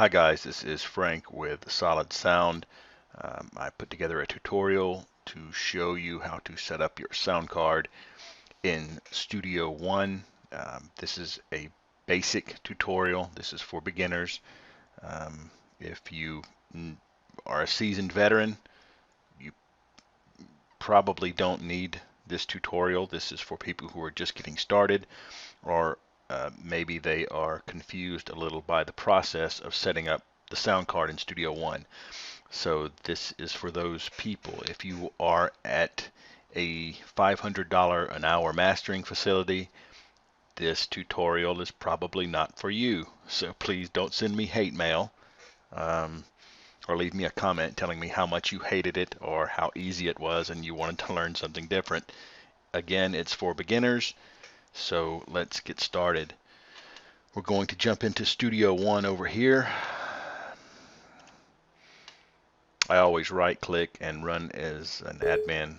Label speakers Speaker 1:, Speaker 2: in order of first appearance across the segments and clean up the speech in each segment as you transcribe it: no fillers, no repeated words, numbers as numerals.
Speaker 1: Hi guys, this is Frank with Solid Sound. I put together a tutorial to show you how to set up your sound card in Studio One. This is a basic tutorial. This is for beginners. If you are a seasoned veteran, you probably don't need this tutorial. This is for people who are just getting started, or maybe they are confused a little by the process of setting up the sound card in Studio One. So this is for those people. If you are at a $500 an hour mastering facility, this tutorial is probably not for you. So please don't send me hate mail, or leave me a comment telling me how much you hated it or how easy it was and you wanted to learn something different. Again, it's for beginners. So let's get started. We're going to jump into Studio One over here. I always right click and run as an admin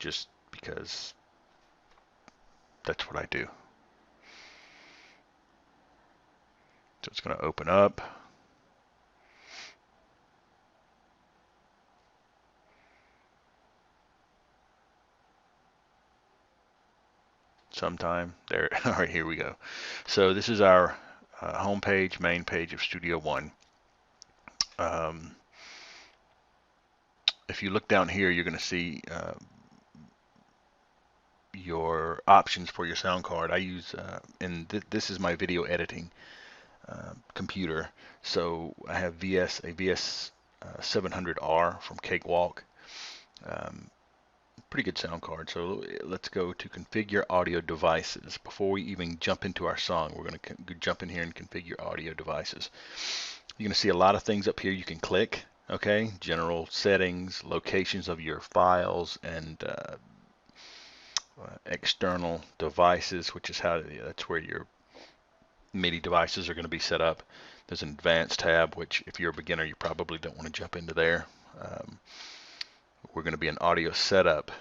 Speaker 1: just because that's what I do. So it's going to open up. Sometime there. All right, here we go. So this is our home page, main page of Studio One. If you look down here, you're going to see your options for your sound card. I use, this is my video editing computer. So I have a VS 700R from Cakewalk. Pretty good sound card. So let's go to configure audio devices. Before we even jump into our song, we're going to jump in here and configure audio devices. You're going to see a lot of things up here you can click. Okay, general settings, locations of your files, and external devices, which is that's where your MIDI devices are going to be set up. There's an advanced tab, which if you're a beginner, you probably don't want to jump into there. We're going to be in audio setup.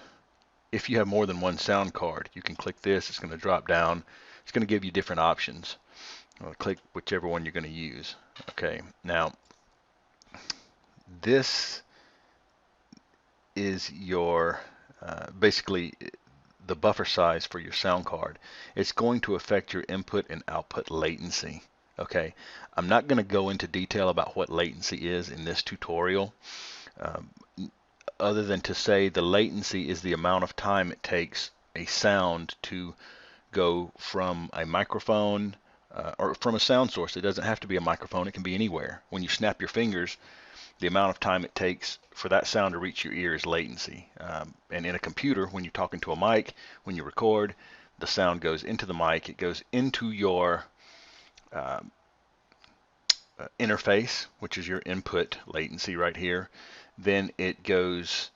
Speaker 1: If you have more than one sound card, you can click this. It's going to drop down. It's going to give you different options. Click whichever one you're going to use. Okay, now this is your basically the buffer size for your sound card. It's going to affect your input and output latency. Okay, I'm not going to go into detail about what latency is in this tutorial, other than to say the latency is the amount of time it takes a sound to go from a microphone or from a sound source. It doesn't have to be a microphone, it can be anywhere. When you snap your fingers, the amount of time it takes for that sound to reach your ear is latency. And in a computer, when you're talking to a mic, when you record, the sound goes into the mic, it goes into your interface, which is your input latency right here. Then it goes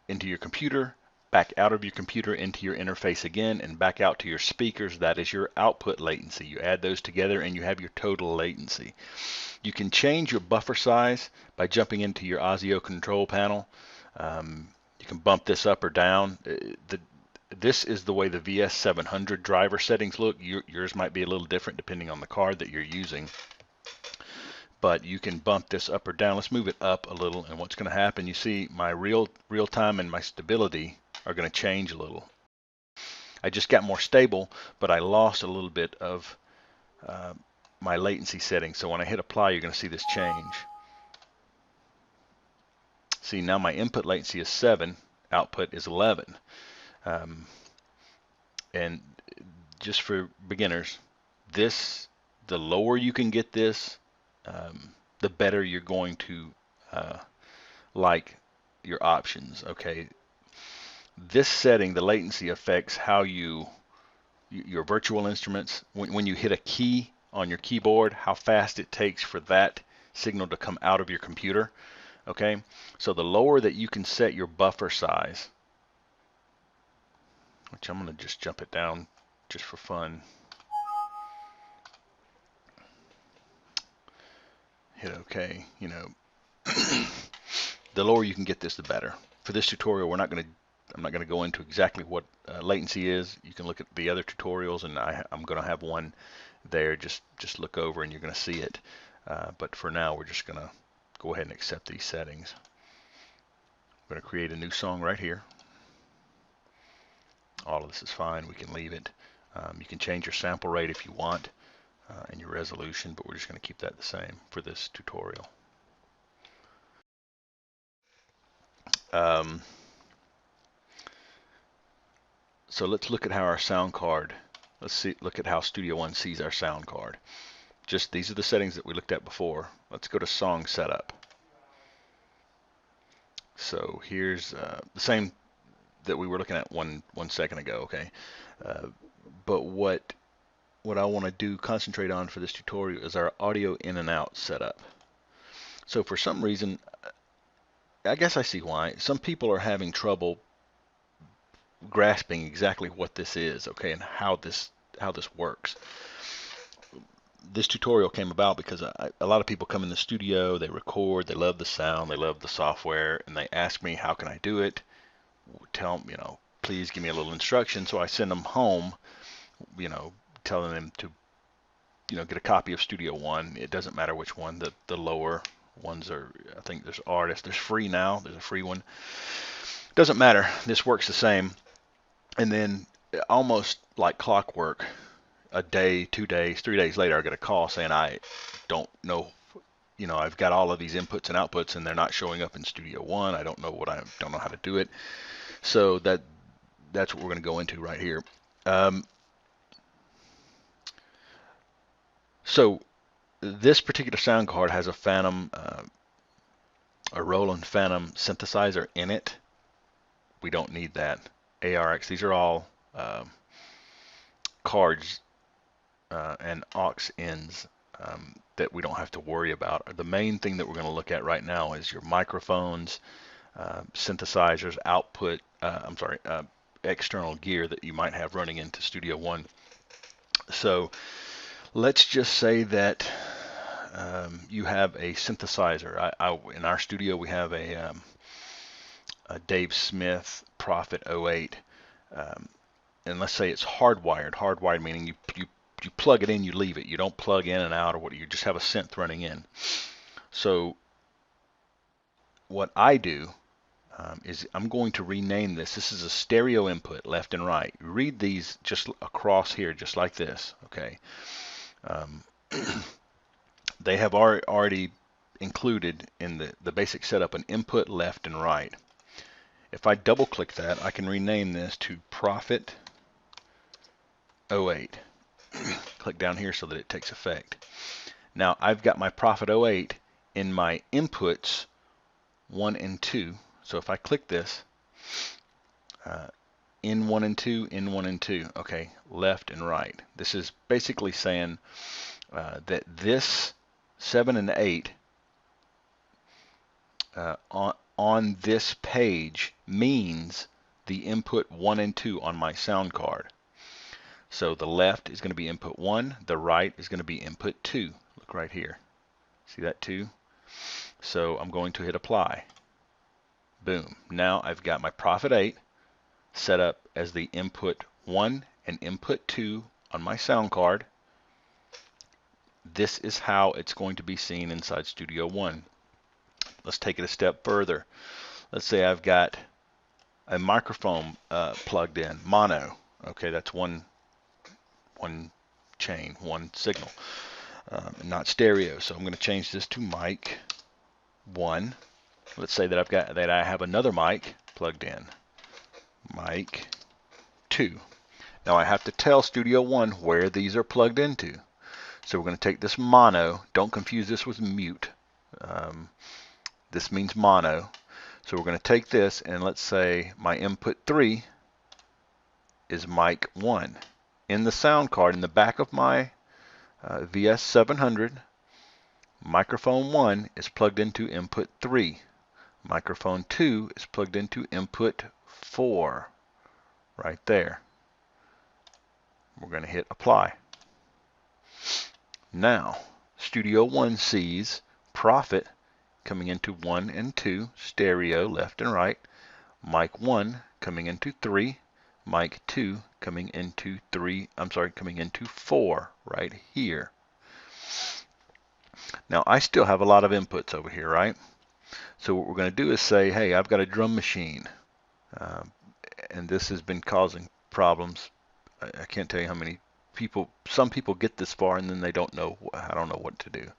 Speaker 1: into your computer, back out of your computer into your interface again, and back out to your speakers. That is your output latency. You add those together and you have your total latency. You can change your buffer size by jumping into your Audio control panel. You can bump this up or down. This is the way the VS 700 driver settings look. Yours might be a little different depending on the card that you're using. But you can bump this up or down. Let's move it up a little, and what's going to happen, you see my real time and my stability are going to change a little. I just got more stable, but I lost a little bit of my latency setting. So when I hit apply, you're going to see this change. See, now my input latency is 7, output is 11. And just for beginners, the lower you can get this, the better you're going to like your options. Okay, this setting, the latency, affects how your virtual instruments, when you hit a key on your keyboard, how fast it takes for that signal to come out of your computer. Okay, so the lower that you can set your buffer size, which I'm going to just jump it down just for fun. Hit OK. You know, the lower you can get this, the better. For this tutorial, I'm not going to go into exactly what latency is. You can look at the other tutorials, and I'm going to have one there. Just look over and you're going to see it. But for now, we're just going to go ahead and accept these settings. I'm going to create a new song right here. All of this is fine. We can leave it. You can change your sample rate if you want and your resolution, but we're just going to keep that the same for this tutorial. So let's look at how our sound card, look at how Studio One sees our sound card. Just these are the settings that we looked at before. Let's go to song setup. So here's the same that we were looking at one second ago, okay? But what I want to concentrate on for this tutorial is our audio in and out setup. So for some reason, I guess I see why. Some people are having trouble grasping exactly what this is, okay, and how this works. This tutorial came about because a lot of people come in the studio, they record, they love the sound, they love the software, and they ask me, how can I do it? Tell them, please give me a little instruction. So I send them home, telling them to, get a copy of Studio One. It doesn't matter which one. The lower ones are, I think there's Artist. There's free now. There's a free one. Doesn't matter. This works the same. And then almost like clockwork, a day, 2 days, 3 days later, I get a call saying I don't know, I've got all of these inputs and outputs and they're not showing up in Studio One. I don't know how to do it. So that's what we're going to go into right here. So this particular sound card has a Phantom, a Roland Phantom synthesizer in it. We don't need that. ARX, these are all cards and aux ends that we don't have to worry about. The main thing that we're going to look at right now is your microphones, synthesizers, output, external gear that you might have running into Studio One. So let's just say that you have a synthesizer. In our studio we have a Dave Smith Prophet 08, and let's say it's hardwired. Hardwired meaning you plug it in, you leave it. You don't plug in and out or what. You just have a synth running in. So what I do is I'm going to rename this. This is a stereo input, left and right. Read these just across here, just like this. Okay. They have already included in the basic setup an input left and right. If I double click that, I can rename this to Prophet 08. Click down here so that it takes effect. Now I've got my Prophet 08 in my inputs 1 and 2. So if I click this, in 1 and 2, in 1 and 2, okay, left and right. This is basically saying that this 7 and 8 on this page means the input 1 and 2 on my sound card. So the left is going to be input 1, the right is going to be input 2. Look right here. See that 2? So I'm going to hit apply. Boom. Now I've got my Prophet 8 set up as the input 1 and input 2 on my sound card. This is how it's going to be seen inside Studio One. Let's take it a step further. Let's say I've got a microphone plugged in, mono. Okay, that's one chain, one signal, not stereo. So I'm going to change this to mic 1. Let's say that I have another mic plugged in, mic 2. Now I have to tell Studio One where these are plugged into. So we're going to take this mono. Don't confuse this with mute. This means mono. So we're going to take this and let's say my input 3 is mic 1. In the sound card, in the back of my VS700, microphone 1 is plugged into input 3. Microphone 2 is plugged into input 4. Right there. We're going to hit apply. Now, Studio One sees Prophet coming into 1 and 2, stereo, left and right. Mic 1 coming into 3, mic 2 coming into 3, coming into 4 right here. Now I still have a lot of inputs over here, right? So what we're going to do is say, hey, I've got a drum machine, and this has been causing problems. I can't tell you how many people, some people get this far and then they don't know, I don't know what to do.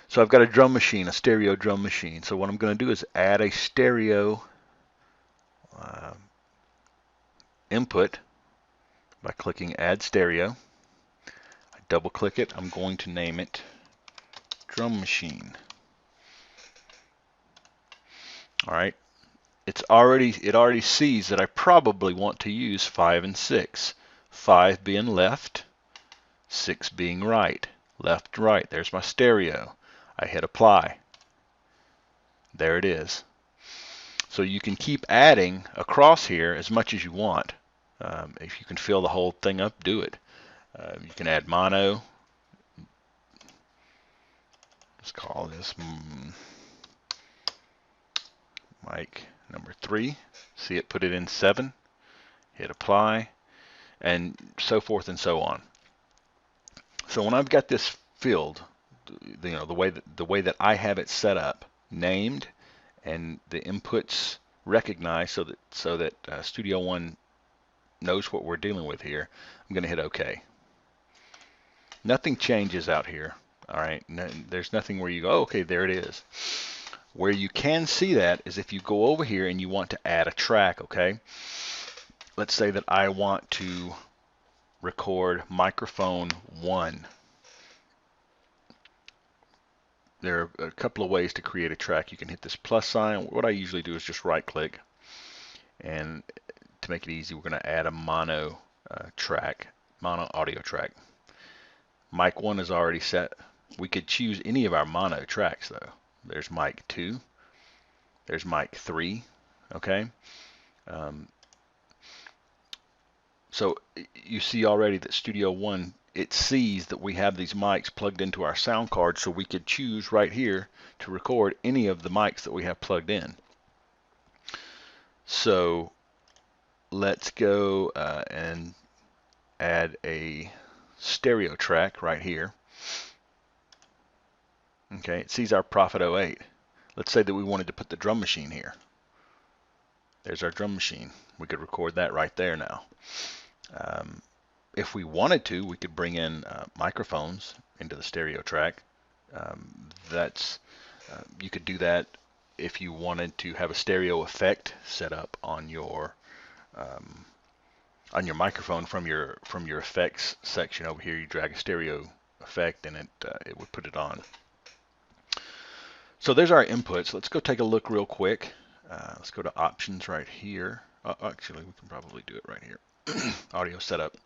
Speaker 1: So I've got a drum machine, a stereo drum machine. So what I'm going to do is add a stereo input by clicking Add Stereo. I double click it. I'm going to name it Drum Machine. All right. It already sees that I probably want to use 5 and 6. 5 being left, 6 being right. Left, right. There's my stereo. I hit apply. There it is. So you can keep adding across here as much as you want. If you can fill the whole thing up, do it. You can add mono. Let's call this mic number 3. See it, put it in 7. Hit apply, and so forth and so on. So when I've got this filled, the way that I have it set up, named, and the inputs recognized, so that Studio One knows what we're dealing with here, I'm going to hit OK. Nothing changes out here. All right, there's nothing where you go, oh, okay, there it is. Where you can see that is if you go over here and you want to add a track. Okay, let's say that I want to record microphone 1. There are a couple of ways to create a track. You can hit this plus sign. What I usually do is just right click, and to make it easy, we're going to add a mono mono audio track. Mic 1 is already set. We could choose any of our mono tracks though. There's mic 2. There's mic 3. Okay. So you see already that Studio One, it sees that we have these mics plugged into our sound card, so we could choose right here to record any of the mics that we have plugged in. So let's go and add a stereo track right here. Okay, it sees our Prophet 08. Let's say that we wanted to put the drum machine here. There's our drum machine. We could record that right there now. If we wanted to, we could bring in microphones into the stereo track. You could do that if you wanted to have a stereo effect set up on your microphone from your effects section over here. You drag a stereo effect and it would put it on. So there's our inputs. Let's go take a look real quick. Let's go to options right here. Actually, we can probably do it right here. Audio setup.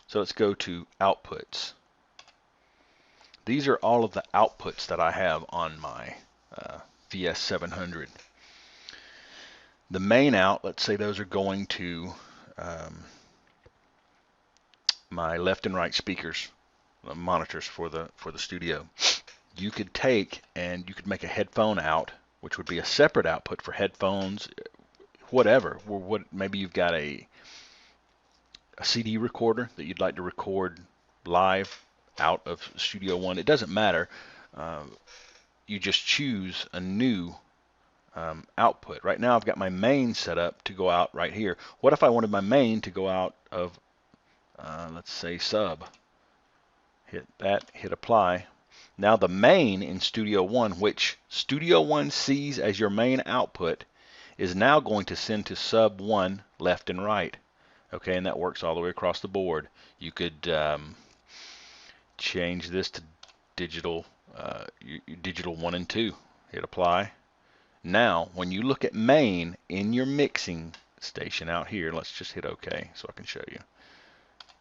Speaker 1: So let's go to outputs. These are all of the outputs that I have on my VS700. The main out, let's say those are going to my left and right speakers, monitors for the studio. You could take and you could make a headphone out, which would be a separate output for headphones, whatever. Maybe you've got a CD recorder that you'd like to record live out of Studio One. It doesn't matter. You just choose a new output. Right now I've got my main set up to go out right here. What if I wanted my main to go out of, let's say, sub? Hit that, hit apply. Now the main in Studio One, which Studio One sees as your main output, is now going to send to sub 1 left and right. Okay, and that works all the way across the board. You could change this to digital, digital 1 and 2. Hit apply. Now, when you look at main in your mixing station out here, let's just hit OK so I can show you.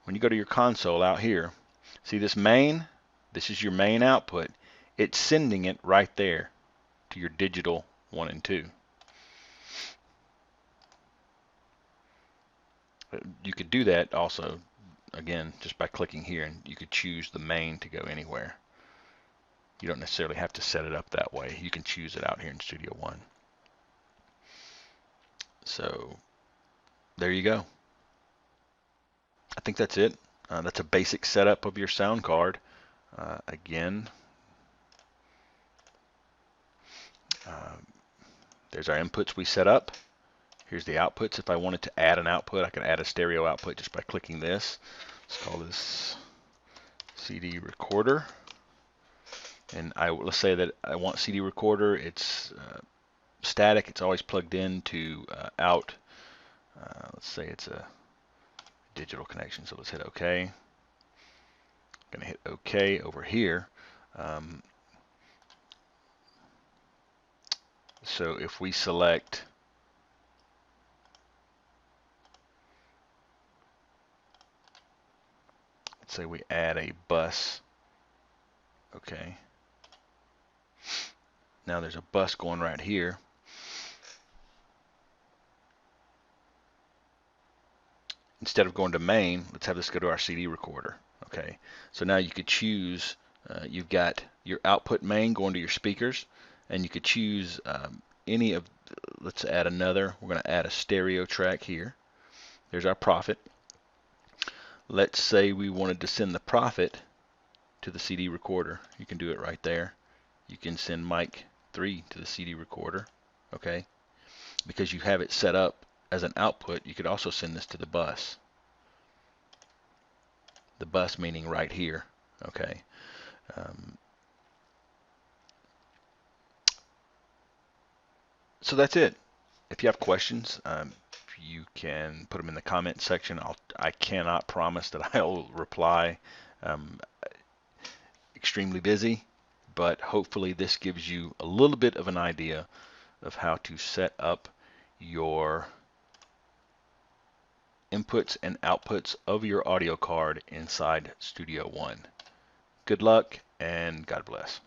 Speaker 1: When you go to your console out here, see this main? This is your main output. It's sending it right there to your digital 1 and 2. You could do that also, again, just by clicking here, and you could choose the main to go anywhere. You don't necessarily have to set it up that way. You can choose it out here in Studio One. So there you go. I think that's it. That's a basic setup of your sound card. Again, there's our inputs we set up. Here's the outputs. If I wanted to add an output, I can add a stereo output just by clicking this. Let's call this CD recorder. And let's say that I want CD recorder. It's static. It's always plugged in to out. Let's say it's a digital connection. So let's hit OK. I'm going to hit OK over here. So if we select, let's say we add a bus. Okay. Now there's a bus going right here. Instead of going to main, let's have this go to our CD recorder. Okay. So now you could choose, you've got your output main going to your speakers, and you could choose any of, let's add another. We're going to add a stereo track here. There's our profit. Let's say we wanted to send the profit to the CD recorder. You can do it right there. You can send mic 3 to the CD recorder. Okay. Because you have it set up as an output, you could also send this to the bus. The bus meaning right here. Okay. So that's it. If you have questions, you can put them in the comment section. I cannot promise that I'll reply. Extremely busy, but hopefully this gives you a little bit of an idea of how to set up your inputs and outputs of your audio card inside Studio One. Good luck and God bless.